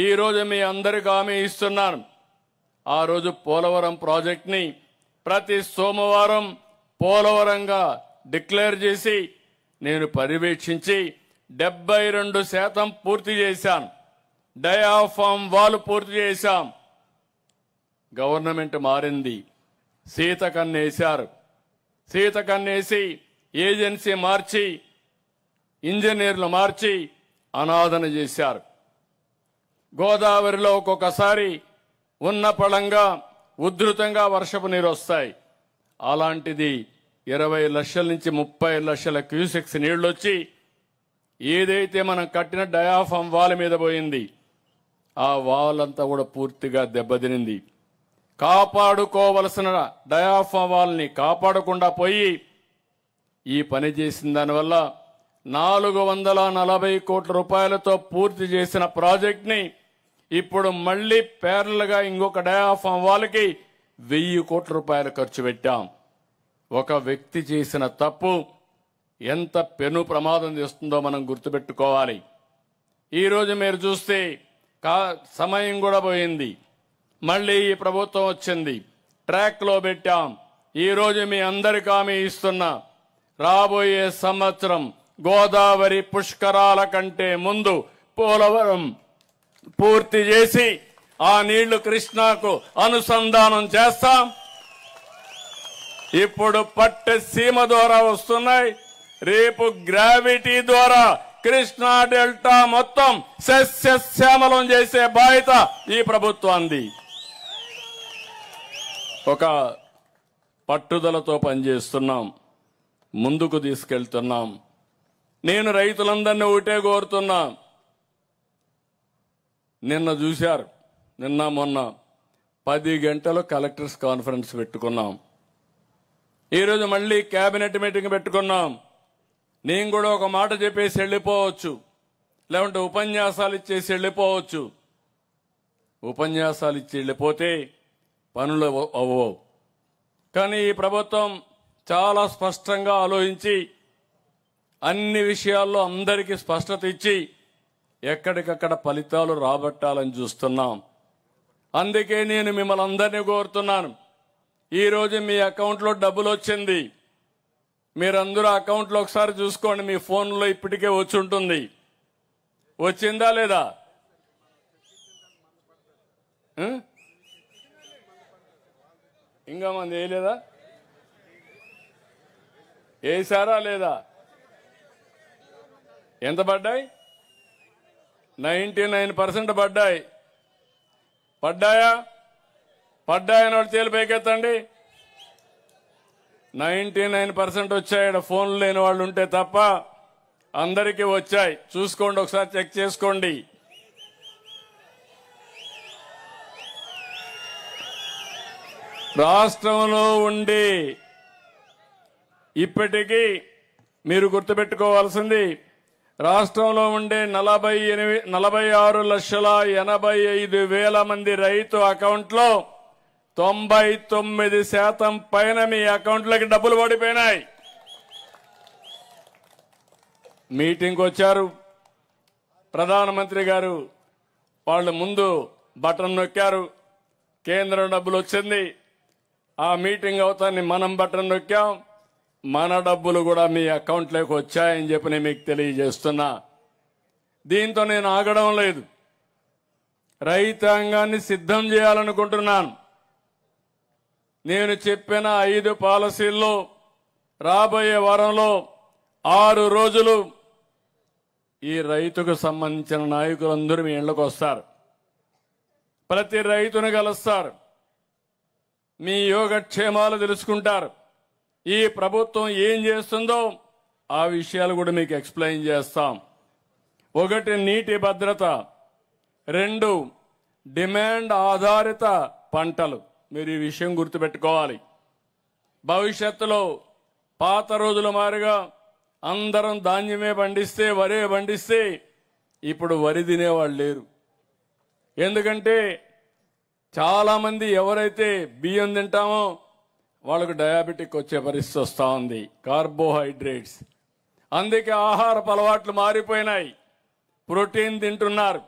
ఈరోజు మీ అందరికీ హామీ ఇస్తున్నాను. ఆ రోజు పోలవరం ప్రాజెక్ట్ని ప్రతి సోమవారం పోలవరంగా డిక్లేర్ చేసి నేను పర్యవేక్షించి 72% పూర్తి చేశాను. డయాఫామ్ వాల్ పూర్తి చేశాం. గవర్నమెంట్ మారింది, సీతకన్నేశారు. సీతకన్నేసి ఏజెన్సీ మార్చి ఇంజనీర్లు మార్చి అనాదన చేశారు. గోదావరిలో ఒక్కొక్కసారి ఉన్న పళంగా ఉధృతంగా వర్షపు నీరు వస్తాయి. అలాంటిది 20 లక్షల నుంచి 30 లక్షల క్యూసెక్స్ నీళ్లు వచ్చి ఏదైతే మనం కట్టిన డయాఫామ్ వాల్ మీద పోయింది, ఆ వాల్ అంతా కూడా పూర్తిగా దెబ్బతినింది. కాపాడుకోవలసిన డయాఫామ్ వాల్ని కాపాడకుండా పోయి ఈ పని చేసిన దానివల్ల 440 కోట్ల రూపాయలతో పూర్తి చేసిన ప్రాజెక్ట్ని ఇప్పుడు మళ్లీ పేర్లుగా ఇంకొక డయాఫామ్ వాల్కి 1000 కోట్ల రూపాయలు ఖర్చు పెట్టాం. ఒక వ్యక్తి చేసిన తప్పు ఎంత పెను ప్రమాదం చేస్తుందో మనం గుర్తుపెట్టుకోవాలి. ఈరోజు మీరు చూస్తే సమయం కూడా పోయింది. మళ్ళీ ఈ ప్రభుత్వం వచ్చింది, ట్రాక్లో పెట్టాం. ఈరోజు మీ అందరికీ హామీ ఇస్తున్నా, రాబోయే సంవత్సరం గోదావరి పుష్కరాల కంటే ముందు పోలవరం పూర్తి చేసి ఆ నీళ్లు కృష్ణాకు అనుసంధానం చేస్తాం. ఇప్పుడు పట్టసీమ ద్వారా వస్తున్నాయి, రేపు గ్రావిటీ ద్వారా కృష్ణా డెల్టా మొత్తం సస్యశ్యామలం చేసే బాధ్యత ఈ ప్రభుత్వాన్ని. ఒక పట్టుదలతో పనిచేస్తున్నాం, ముందుకు తీసుకెళ్తున్నాం. నేను రైతులందరినీ ఒకటే కోరుతున్నా. నిన్న చూశారు, నిన్న మొన్న 10 గంటలు కలెక్టర్స్ కాన్ఫరెన్స్ పెట్టుకున్నాం. ఈరోజు మళ్ళీ కేబినెట్ మీటింగ్ పెట్టుకున్నాం. నేను కూడా ఒక మాట చెప్పేసి వెళ్ళిపోవచ్చు, లేకుంటే ఉపన్యాసాలు ఇచ్చేసి వెళ్ళిపోవచ్చు. ఉపన్యాసాలు ఇచ్చి వెళ్ళిపోతే పనులు అవ్వవు. కానీ ఈ ప్రభుత్వం చాలా స్పష్టంగా ఆలోచించి అన్ని విషయాల్లో అందరికీ స్పష్టత ఇచ్చి ఎక్కడికక్కడ ఫలితాలు రాబట్టాలని చూస్తున్నాం. అందుకే నేను మిమ్మల్ని అందరినీ కోరుతున్నాను, ఈరోజు మీ అకౌంట్లో డబ్బులు వచ్చింది. మీరందరూ అకౌంట్లో ఒకసారి చూసుకోండి, మీ ఫోన్లో ఇప్పటికే వచ్చి ఉంటుంది. వచ్చిందా లేదా? ఇంకా మంది వేయలేదా? వేసారా లేదా? ఎంత పడ్డాయి? 99% పడ్డాయి. పడ్డాయా? పడ్డాయని వాళ్ళు తేలి పైకెత్తండి. 99% వచ్చాయి. ఫోన్లు లేని వాళ్ళు ఉంటే తప్ప అందరికీ వచ్చాయి. చూసుకోండి, ఒకసారి చెక్ చేసుకోండి. రాష్ట్రంలో ఉండి ఇప్పటికీ మీరు గుర్తుపెట్టుకోవాల్సింది, రాష్ట్రంలో ఉండే 46,85,000 మంది రైతు అకౌంట్లో 99% పైన మీ అకౌంట్లోకి డబ్బులు పడిపోయినాయి. మీటింగ్కి వచ్చారు ప్రధానమంత్రి గారు, వాళ్ళు ముందు బటన్ నొక్కారు, కేంద్రం డబ్బులు వచ్చింది. ఆ మీటింగ్ అవుతాన్ని మనం బటన్ నొక్కాం, మన డబ్బులు కూడా మీ అకౌంట్లోకి వచ్చాయని చెప్పి నేను మీకు తెలియజేస్తున్నా. దీంతో నేను ఆగడం లేదు, రైతాంగాన్ని సిద్ధం చేయాలనుకుంటున్నాను. నేను చెప్పిన 5 పాలసీల్లో రాబోయే వారంలో 6 రోజులు ఈ రైతుకు సంబంధించిన నాయకులందరూ మీ ఇళ్లకు వస్తారు, ప్రతి రైతును కలుస్తారు, మీ యోగక్షేమాలు తెలుసుకుంటారు. ఈ ప్రభుత్వం ఏం చేస్తుందో ఆ విషయాలు కూడా మీకు ఎక్స్ప్లెయిన్ చేస్తాం. 1 నీటి భద్రత, 2 డిమాండ్ ఆధారిత పంటలు. మీరు ఈ విషయం గుర్తుపెట్టుకోవాలి. భవిష్యత్తులో పాత రోజుల మాదిరిగా అందరం ధాన్యమే పండిస్తే, వరే పండిస్తే ఇప్పుడు వరి తినేవాళ్ళు లేరు. ఎందుకంటే చాలామంది ఎవరైతే బియ్యం తింటామో వాళ్ళకు డయాబెటిక్ వచ్చే పరిస్థితి వస్తూ ఉంది, కార్బోహైడ్రేట్స్. అందుకే ఆహారపు అలవాట్లు మారిపోయినాయి, ప్రోటీన్ తింటున్నారు.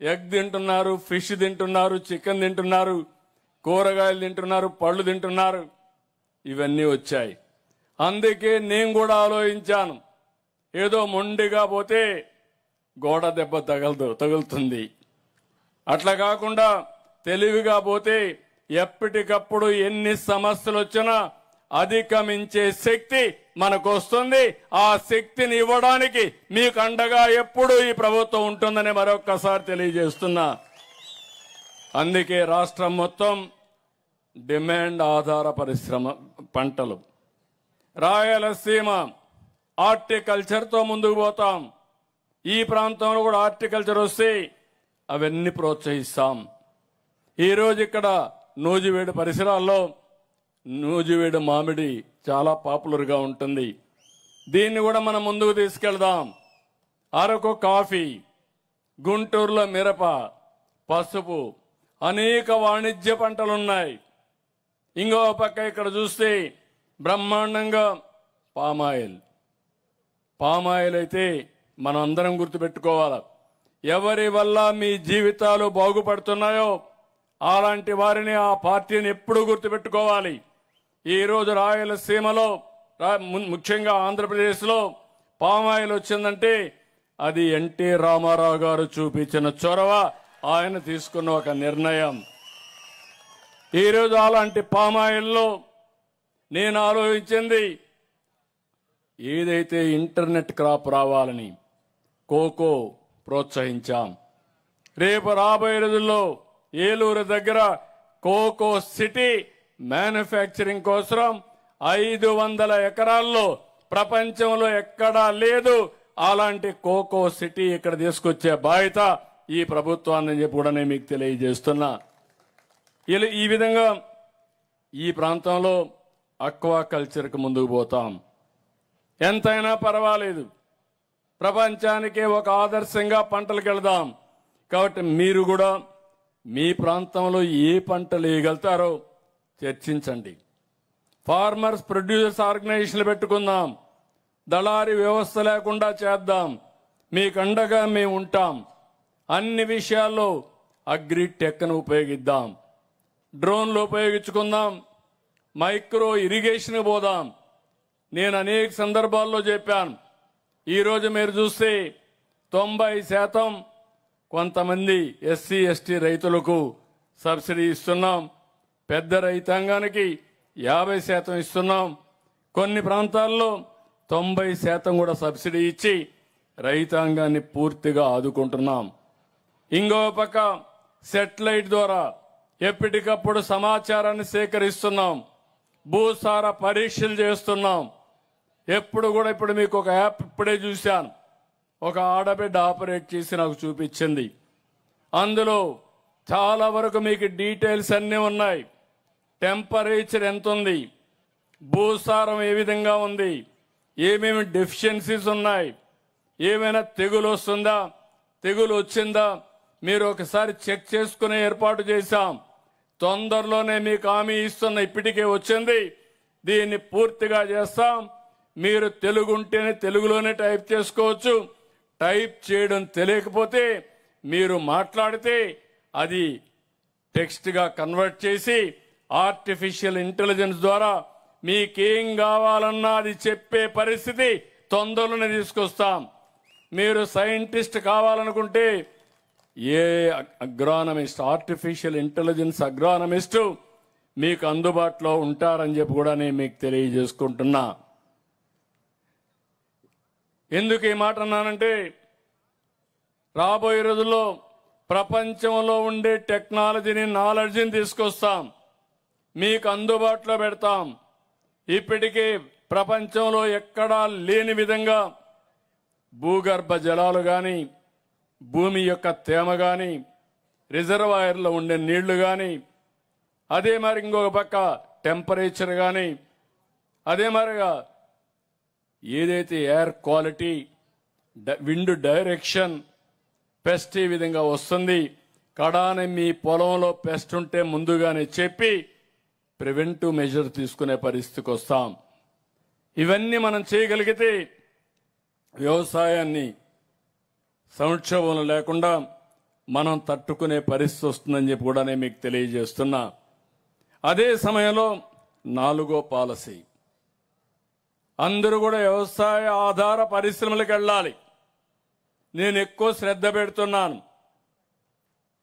ఎగ్ తింటున్నారు, ఫిష్ తింటున్నారు, చికెన్ తింటున్నారు, కూరగాయలు తింటున్నారు, పళ్ళు తింటున్నారు. ఇవన్నీ వచ్చాయి. అందుకే నేను కూడా ఆలోచించాను, ఏదో మొండిగా పోతే గోడ దెబ్బ తగులుతుంది. అట్లా కాకుండా తెలివిగా పోతే ఎప్పటికప్పుడు ఎన్ని సమస్యలు వచ్చినా అధిగమించే శక్తి మనకు వస్తుంది. ఆ శక్తిని ఇవ్వడానికి మీకు అండగా ఎప్పుడూ ఈ ప్రభుత్వం ఉంటుందని మరొక్కసారి తెలియజేస్తున్నా. అందుకే రాష్ట్రం మొత్తం డిమాండ్ ఆధార పరిశ్రమ పంటలు, రాయలసీమ హార్టికల్చర్తో ముందుకు పోతాం. ఈ ప్రాంతంలో కూడా హార్టికల్చర్ వస్తే అవన్నీ ప్రోత్సహిస్తాం. ఈరోజు ఇక్కడ నూజివేడు పరిసరాల్లో నూజివేడు మామిడి చాలా పాపులర్గా ఉంటుంది. దీన్ని కూడా మనం ముందుకు తీసుకెళ్దాం. అరకు కాఫీ, గుంటూరులో మిరప, పసుపు, అనేక వాణిజ్య పంటలున్నాయి. ఇంకో పక్క ఇక్కడ చూస్తే బ్రహ్మాండంగా పామాయిల్ అయితే మనం అందరం గుర్తుపెట్టుకోవాలి. ఎవరి వల్ల మీ జీవితాలు బాగుపడుతున్నాయో అలాంటి వారిని, ఆ పార్టీని ఎప్పుడూ గుర్తుపెట్టుకోవాలి. ఈరోజు రాయలసీమలో, ముఖ్యంగా ఆంధ్రప్రదేశ్లో పామాయిల్ వచ్చిందంటే అది ఎన్టీ రామారావు గారు చూపించిన చొరవ, ఆయన తీసుకున్న ఒక నిర్ణయం. ఈరోజు అలాంటి పామాయిల్లో నేను ఆలోచించింది, ఏదైతే ఇంటర్నెట్ క్రాప్ రావాలని కోకో ప్రోత్సహించాం. రేపు రాబోయే రోజుల్లో ఏలూరు దగ్గర కోకో సిటీ మ్యానుఫ్యాక్చరింగ్ కోసం 500 ఎకరాల్లో ప్రపంచంలో ఎక్కడా లేదు. అలాంటి కోకో సిటీ ఇక్కడ తీసుకొచ్చే బాధ్యత ఈ ప్రభుత్వాన్ని చెప్పి కూడా నేను మీకు తెలియజేస్తున్నా. ఈ విధంగా ఈ ప్రాంతంలో అక్వా కల్చర్కి ముందుకు పోతాం. ఎంతైనా పర్వాలేదు, ప్రపంచానికే ఒక ఆదర్శంగా పంటలకు వెళదాం. కాబట్టి మీరు కూడా మీ ప్రాంతంలో ఏ పంటలు వేయగలుగుతారో చర్చించండి. ఫార్మర్స్ ప్రొడ్యూసర్స్ ఆర్గనైజేషన్లు పెట్టుకుందాం. దళారీ వ్యవస్థ లేకుండా చేద్దాం. మీకు అండగా మేము ఉంటాం. అన్ని విషయాల్లో అగ్రిటెక్ను ఉపయోగిద్దాం. డ్రోన్లు ఉపయోగించుకుందాం. మైక్రో ఇరిగేషన్ పోదాం. నేను అనేక సందర్భాల్లో చెప్పాను. ఈరోజు మీరు చూస్తే 90% కొంతమంది ఎస్సీ ఎస్టీ రైతులకు సబ్సిడీ ఇస్తున్నాం. పెద్ద రైతాంగానికి 50% ఇస్తున్నాం. కొన్ని ప్రాంతాల్లో 90% కూడా సబ్సిడీ ఇచ్చి రైతాంగాన్ని పూర్తిగా ఆదుకుంటున్నాం. ఇంకో పక్క సెటిలైట్ ద్వారా ఎప్పటికప్పుడు సమాచారాన్ని సేకరిస్తున్నాం. భూసార పరీక్షలు చేస్తున్నాం. ఇప్పుడు మీకు ఒక యాప్ ఇప్పుడే చూశాను. ఒక ఆడబిడ్డ ఆపరేట్ చేసి నాకు చూపించింది. అందులో చాలా వరకు మీకు డీటెయిల్స్ అన్నీ ఉన్నాయి. టెంపరేచర్ ఎంత ఉంది, భూసారం ఏ విధంగా ఉంది, ఏమేమి డెఫిషియన్సీస్ ఉన్నాయి, ఏమైనా తెగులు వస్తుందా, తెగులు వచ్చిందా, మీరు ఒకసారి చెక్ చేసుకునే ఏర్పాటు చేశాం. తొందరలోనే మీకు హామీ ఇస్తున్న, ఇప్పటికే వచ్చింది. దీన్ని పూర్తిగా చేస్తాం. మీరు తెలుగు ఉంటేనే తెలుగులోనే టైప్ చేసుకోవచ్చు. టైప్ చేయడం తెలియకపోతే మీరు మాట్లాడితే అది టెక్స్ట్గా కన్వర్ట్ చేసి ఆర్టిఫిషియల్ ఇంటెలిజెన్స్ ద్వారా మీకేం కావాలన్నా అది చెప్పే పరిస్థితి తొందరలోనే తీసుకొస్తాం. మీరు సైంటిస్ట్ కావాలనుకుంటే ఏ అగ్రానమిస్ట్, ఆర్టిఫిషియల్ ఇంటెలిజెన్స్ అగ్రానమిస్ట్ మీకు అందుబాటులో ఉంటారని చెప్పి కూడా నేను మీకు తెలియజేసుకుంటున్నా. ఎందుకు ఈ మాట అన్నానంటే, రాబోయే రోజుల్లో ప్రపంచంలో ఉండే టెక్నాలజీని, నాలెడ్జిని తీసుకొస్తాం, మీకు అందుబాటులో పెడతాం. ఇప్పటికే ప్రపంచంలో ఎక్కడా లేని విధంగా భూగర్భ జలాలు కానీ, భూమి యొక్క తేమ కానీ, రిజర్వాయర్లో ఉండే నీళ్లు కానీ, అదే మరి ఇంకొక పక్క టెంపరేచర్ కానీ, అదే మరిగా ఏదైతే air quality, wind direction, pest ఈ విధంగా వస్తుంది. కడాని మీ పొలంలో పెస్ట్ ఉంటే ముందుగానే చెప్పి ప్రివెంటివ్ మెజర్ తీసుకునే పరిస్థితికి వస్తాం. ఇవన్నీ మనం చేయగలిగితే వ్యవసాయాన్ని సంక్షోభం లేకుండా మనం తట్టుకునే పరిస్థితి వస్తుందని చెప్పి కూడా నేను మీకు తెలియజేస్తున్నా. అదే సమయంలో 4వ పాలసీ, అందరూ కూడా వ్యవసాయ ఆధార పరిశ్రమలకు వెళ్ళాలి. నేను ఎక్కువ శ్రద్ధ పెడుతున్నాను.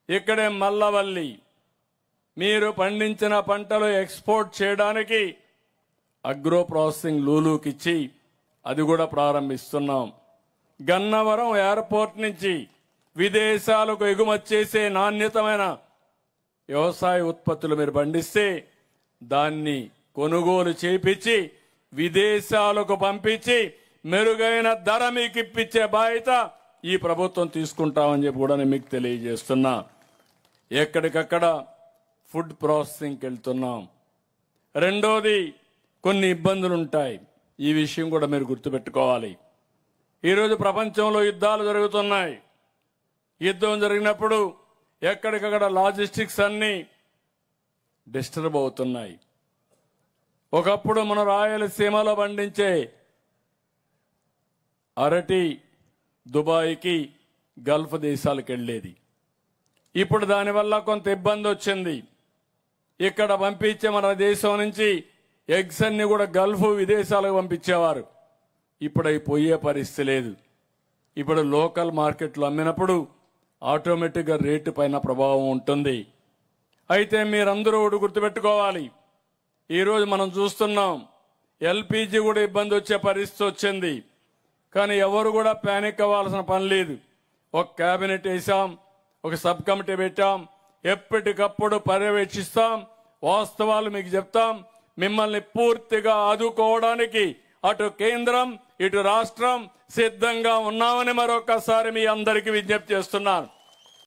ఇక్కడే మల్లవల్లి మీరు పండించిన పంటలు ఎక్స్పోర్ట్ చేయడానికి అగ్రో ప్రాసెసింగ్ లూలుకిచ్చి అది కూడా ప్రారంభిస్తున్నాం. గన్నవరం ఎయిర్పోర్ట్ నుంచి విదేశాలకు ఎగుమతి చేసే నాణ్యతమైన వ్యవసాయ ఉత్పత్తులు మీరు పండిస్తే దాన్ని కొనుగోలు చేపించి విదేశాలకు పంపించి మెరుగైన ధర మీకు ఇప్పించే బాధ్యత ఈ ప్రభుత్వం తీసుకుంటామని చెప్పి కూడా నేను మీకు తెలియజేస్తున్నా. ఎక్కడికక్కడ ఫుడ్ ప్రాసెసింగ్కి వెళ్తున్నాం. రెండోది, కొన్ని ఇబ్బందులు ఉంటాయి. ఈ విషయం కూడా మీరు గుర్తుపెట్టుకోవాలి. ఈరోజు ప్రపంచంలో యుద్ధాలు జరుగుతున్నాయి. యుద్ధం జరిగినప్పుడు ఎక్కడికక్కడ లాజిస్టిక్స్ అన్నీ డిస్టర్బ్ అవుతున్నాయి. ఒకప్పుడు మన రాయలసీమలో పండించే అరటి దుబాయ్కి గల్ఫ్ దేశాలకు వెళ్ళేది. ఇప్పుడు దానివల్ల కొంత ఇబ్బంది వచ్చింది. ఇక్కడ పంపించే మన దేశం నుంచి ఎగ్స్ అన్ని కూడా గల్ఫ్ విదేశాలకు పంపించేవారు. ఇప్పుడు అవి పోయే పరిస్థితి లేదు. ఇప్పుడు లోకల్ మార్కెట్లో అమ్మినప్పుడు ఆటోమేటిక్గా రేటు పైన ప్రభావం ఉంటుంది. అయితే మీరందరూ ఒకటి గుర్తుపెట్టుకోవాలి. ఈరోజు మనం చూస్తున్నాం ఎల్పిజి కూడా ఇబ్బంది వచ్చే పరిస్థితి వచ్చింది. కానీ ఎవరు కూడా ప్యానిక్ అవ్వాల్సిన పని లేదు. ఒక కేబినెట్ వేసాం, ఒక సబ్ కమిటీ పెట్టాం, ఎప్పటికప్పుడు పర్యవేక్షిస్తాం, వాస్తవాలు మీకు చెప్తాం. మిమ్మల్ని పూర్తిగా ఆదుకోవడానికి అటు కేంద్రం ఇటు రాష్ట్రం సిద్ధంగా ఉన్నామని మరొకసారి మీ అందరికీ విజ్ఞప్తి చేస్తున్నాను.